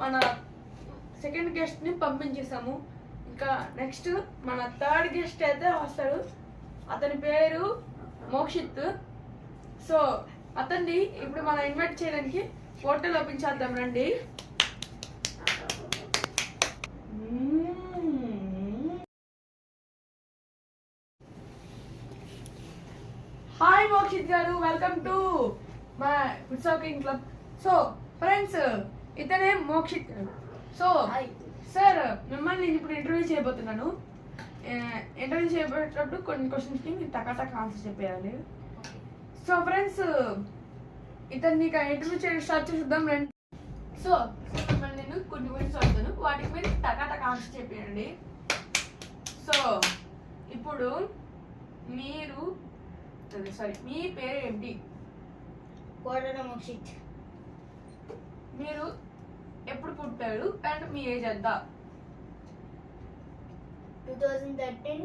మన సెకండ్ గెస్ట్ని పంపించేసాము. ఇంకా నెక్స్ట్ మన థర్డ్ గెస్ట్ అయితే వస్తాడు. అతని పేరు మోక్షిత్. సో అతన్ని ఇప్పుడు మనం ఇన్వైట్ చేయడానికి హోటల్ పంపించేద్దాం రండి. Hi Mokshith garu, welcome to my food circling club. So friends, ఇతనే మోక్షిత్. సో సార్, మిమ్మల్ని నేను ఇప్పుడు ఇంటర్వ్యూ చేయబోతున్నాను. ఇంటర్వ్యూ చేయబోయేటప్పుడు కొన్ని క్వశ్చన్స్కి మీరు టకాటక్ ఆన్సర్ చెప్పేయాలి. సో ఫ్రెండ్స్, ఇతన్ని ఇంటర్వ్యూ చేయడం స్టార్ట్ చేద్దాం రండి. సో మిమ్మల్ని నేను కొన్ని క్వశ్చన్స్ అడుగుతాను, వాటికి మీరు టకాటక్ ఆన్సర్ చెప్పేయండి. సో ఇప్పుడు మీరు మీ పేరు ఏంటి? కోడన మోక్షిత్. మీరు ఎప్పుడు పుట్టారు అండ్ మీ ఏజ్ ఎంత? 2013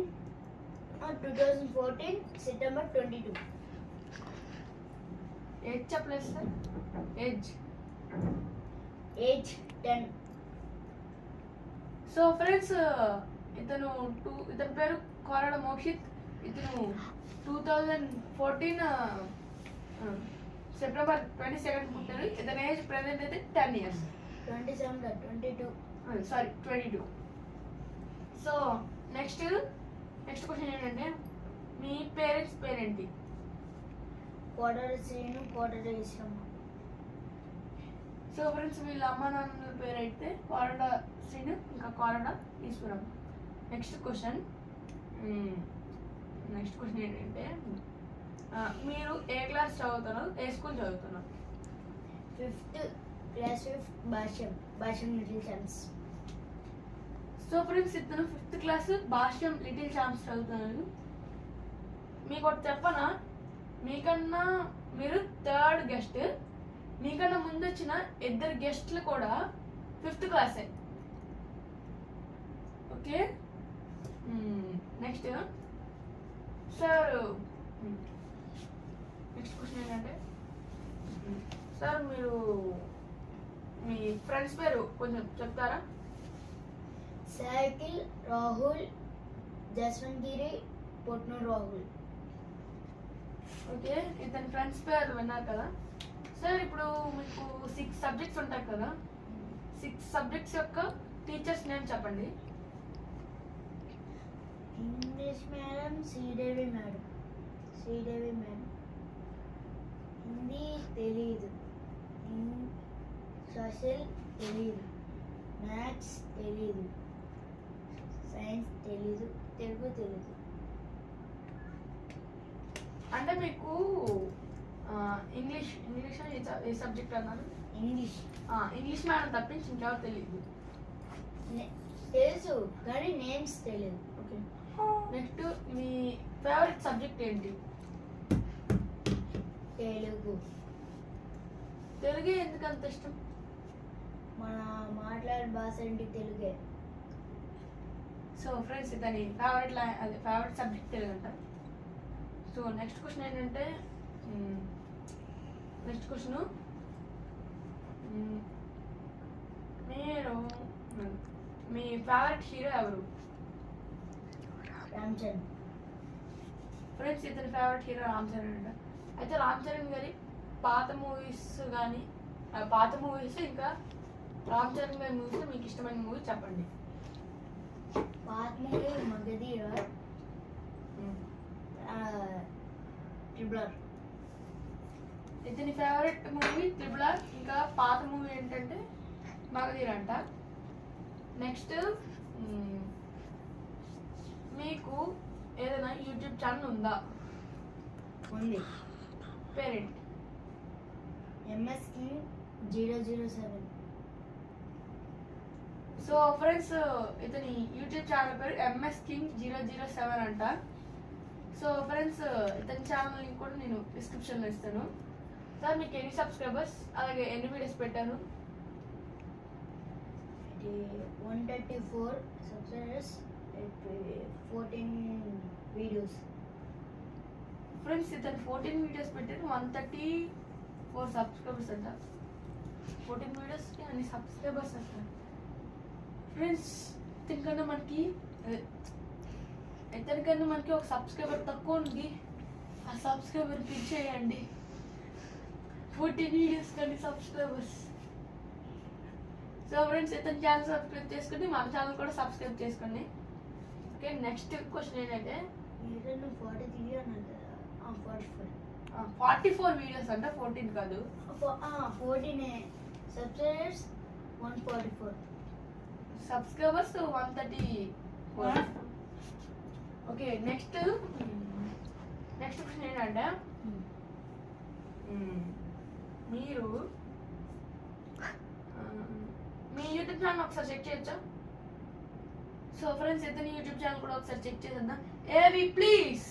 2014 సెప్టెంబర్ 22. ఏజ్ చెప్పలేదు సార్. ఏజ్ 10. సో ఫ్రెండ్స్, ఇతని పేరు కోరడ మోక్షిత్. ఇతను 2014 సెప్టెంబర్ 22 పుట్టారు. ఇతని ఏజ్ ప్రెసెంట్ అయితే 10 years. 22. సో నెక్స్ట్ క్వశ్చన్ ఏంటంటే, మీ పేరెంట్స్ పేరేంటి? కోడల శ్రీను, కోడల విశ్రమ. సో ఫ్రెండ్స్, వీళ్ళ అమ్మ నాన్నల పేరు అయితే కోరడ శ్రీను ఇంకా కోరడ ఈశ్వరం. నెక్స్ట్ క్వశ్చన్ ఏంటంటే, మీరు ఏ క్లాస్ చదువుతున్నారు, ఏ స్కూల్ చదువుతున్నారు? 5th class 5th భాష్యం లిటిల్ ఛాంప్స్. సో ఫ్రెండ్స్, ఇతను 5th క్లాస్ భాష్యం లిటిల్ ఛాంప్స్ చదువుతున్నారు. మీకు ఒకటి చెప్పనా, మీకన్నా మీరు థర్డ్ గెస్ట్, మీకన్నా ముందు వచ్చిన 2 గెస్ట్లు కూడా 5th క్లాసే. Okay, next sir, next question ఏంటంటే, సార్ మీరు మీ ఫ్రెండ్స్ పేరు కొంచెం చెప్తారా? సైకిల్ రాహుల్, జస్వంతగిరి, పొట్నూరు రాహుల్. ఓకే, ఇతని ఫ్రెండ్స్ పేరు విన్నారు కదా సార్. ఇప్పుడు మీకు 6 సబ్జెక్ట్స్ ఉంటాయి కదా, 6 సబ్జెక్ట్స్ యొక్క టీచర్స్ నేమ్ చెప్పండి. English madam Sridevi madam. Hindi తెలీదు, సోషల్ తెలీదు, మ్యాథ్స్ తెలీదు, సైన్స్ తెలీదు, తెలుగు తెలీదు. అంటే మీకు ఇంగ్లీష్ ఏ సబ్జెక్ట్ అన్నారు? ఇంగ్లీష్ మేడం తప్పించి ఇంకెవరు తెలియదు? తెలుసు కానీ నేమ్స్ తెలియదు. ఓకే, నెక్స్ట్ మీ ఫేవరెట్ సబ్జెక్ట్ ఏంటి? తెలుగే ఎందుకు అంత ఇష్టం? మన మాట్లాడే భాష ఏంటి? తెలుగే. సో ఫ్రెండ్స్, ఇతని ఫేవరెట్ సబ్జెక్ట్ తెలుగు అంట. సో నెక్స్ట్ క్వశ్చన్ ఏంటంటే, మీరు మీ ఫేవరెట్ హీరో ఎవరు? రామ్ చరణ్. ఫ్రెండ్స్, ఇతని ఫేవరెట్ హీరో రామ్ చరణ్ అంట. అయితే రామ్ చరణ్ గారి పాత మూవీస్ ఇంకా రామ్ చరణ్ గారి మూవీస్ మీకు ఇష్టమైన మూవీ చెప్పండి. పాత మూవీ మగధీర, ట్రిపుల్. ఇతని ఫేవరెట్ మూవీ ట్రిపుల్. ఇంకా పాత మూవీ ఏంటంటే మగధీర అంట. నెక్స్ట్, మీకు ఏదైనా యూట్యూబ్ ఛానల్ ఉందా? ఉంది. Parent MS King 007. So friends, ఇతని యూట్యూబ్ ఛానల్ పేరు MS King 007 అంట. సో ఫ్రెండ్స్, ఇతని ఛానల్ లింక్ కూడా నేను డిస్క్రిప్షన్లో ఇస్తాను. సార్, మీకు ఎన్ని సబ్స్క్రైబర్స్ అలాగే ఎన్ని వీడియోస్ పెట్టారు? 134 subscribers, 14 videos. ఫ్రెండ్స్, ఇతను 14 వీడియోస్ పెట్టారు, 134 సబ్స్క్రైబర్స్ అంట. 14 వీడియోస్కి అన్ని సబ్స్క్రైబర్స్ అంటారు ఫ్రెండ్స్. ఇతనికన్నా మనకి ఒక సబ్స్క్రైబర్ తక్కువ ఉంది. ఆ సబ్స్క్రైబర్ క్లిక్ చేయండి. 14 వీడియోస్ కానీ సబ్స్క్రైబర్స్. సో ఫ్రెండ్స్, ఇతని ఛానల్ సబ్స్క్రైబ్ చేసుకోండి, మన ఛానల్ కూడా సబ్స్క్రైబ్ చేసుకోండి. ఓకే, నెక్స్ట్ క్వశ్చన్ ఏంటంటే 44 వీడియోస్ అంట, 14 కాదు. 14 subscribers 144. Subscribers 134. Okay, next question ఏంటంటే మీరు మీ యూట్యూబ్ ఛానల్ ఒకసారి చెక్ చేయొచ్చా? సో ఫ్రెండ్స్, ఇతని యూట్యూబ్ ఛానల్ కూడా ఒకసారి చెక్ చేద్దాం. ఏవి ప్లీజ్.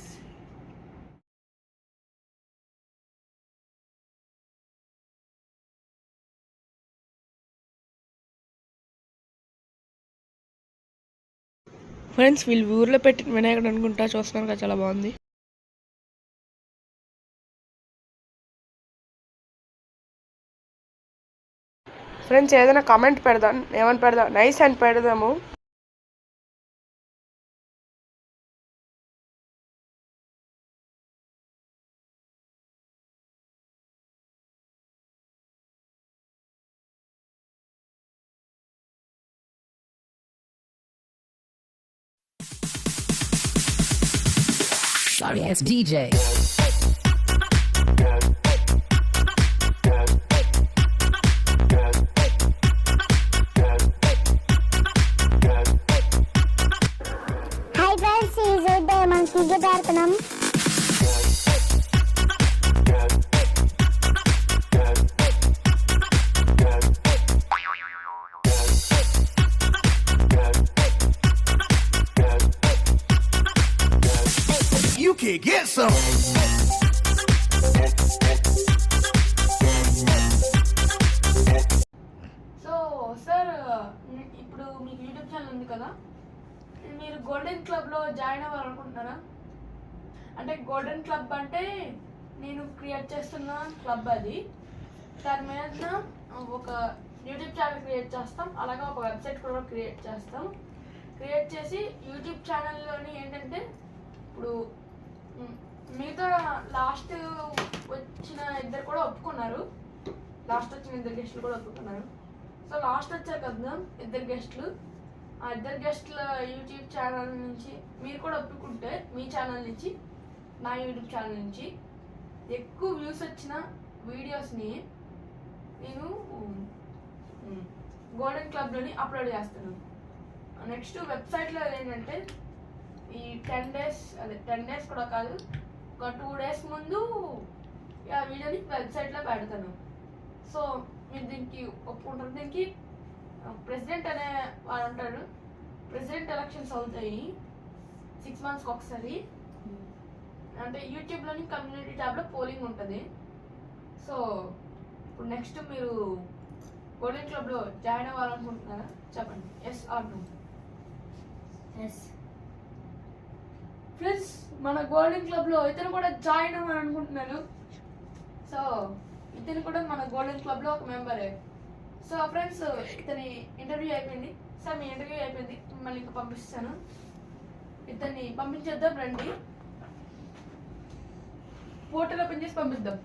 ఫ్రెండ్స్, వీళ్ళు ఊర్లో పెట్టిన వినాయకుడు అనుకుంటా, చూస్తున్నాను కదా, చాలా బాగుంది. ఫ్రెండ్స్, ఏదైనా కామెంట్ పెడదాం, ఏమని పెడదాం, నైస్ అని పెడదాము. Sorry ass DJ. Hi friends, this is the monkey guitar kanam. You can get some. So sir, ఇప్పుడు మీకు యూట్యూబ్ ఛానల్ ఉంది కదా, మీరు గోల్డెన్ క్లబ్లో జాయిన్ అవ్వాలనుకుంటున్నారా? అంటే గోల్డెన్ క్లబ్ అంటే నేను క్రియేట్ చేస్తున్న క్లబ్ అది. దాని మీద ఒక యూట్యూబ్ ఛానల్ క్రియేట్ చేస్తాం, అలాగే ఒక వెబ్సైట్ కూడా క్రియేట్ చేస్తాం. క్రియేట్ చేసి యూట్యూబ్ ఛానల్లోని ఏంటంటే ఇప్పుడు మిగతా లాస్ట్ వచ్చిన ఇద్దరు కూడా ఒప్పుకున్నారు. లాస్ట్ వచ్చిన ఇద్దరు గెస్టులు కూడా ఒప్పుకున్నారు. సో లాస్ట్ వచ్చారు కదా ఇద్దరు గెస్టులు, ఆ ఇద్దరు గెస్టుల యూట్యూబ్ ఛానల్ నుంచి మీరు కూడా ఒప్పుకుంటే మీ ఛానల్ నుంచి నా యూట్యూబ్ ఛానల్ నుంచి ఎక్కువ వ్యూస్ వచ్చిన వీడియోస్ని నేను గోల్డెన్ క్లబ్లోని అప్లోడ్ చేస్తాను. నెక్స్ట్ వెబ్సైట్లో ఏంటంటే ఈ 10 డేస్ కూడా కాదు, ఒక 2 days ముందు ఆ వీడియోని వెబ్సైట్లో పెడతాను. సో మీరు దీనికి ఒప్పుకుంటారు. దీనికి ప్రెసిడెంట్ అనే వాడు ఉంటాడు. ప్రెసిడెంట్ ఎలక్షన్స్ అవుతాయి 6 monthsకి ఒకసారి. అంటే యూట్యూబ్లోని కమ్యూనిటీ ట్యాబ్లో పోలింగ్ ఉంటుంది. సో ఇప్పుడు నెక్స్ట్ మీరు గోల్డెన్ క్లబ్లో జాయిన్ అవ్వాలనుకుంటున్నారా? చెప్పండి, yes or no. Yes friends, మన గోల్డెన్ క్లబ్లో ఇతను కూడా జాయిన్ అవ్వాలనుకుంటున్నాను. సో ఇతను కూడా మన గోల్డెన్ క్లబ్లో ఒక మెంబరే. సో ఫ్రెండ్స్, ఇతని ఇంటర్వ్యూ అయిపోయింది. సార్, మీ ఇంటర్వ్యూ అయిపోయింది, మిమ్మల్ని ఇంకా పంపిస్తాను. ఇతన్ని పంపించేద్దాం, రండి, పోర్టల్ ఓపెన్ చేసి పంపిద్దాం.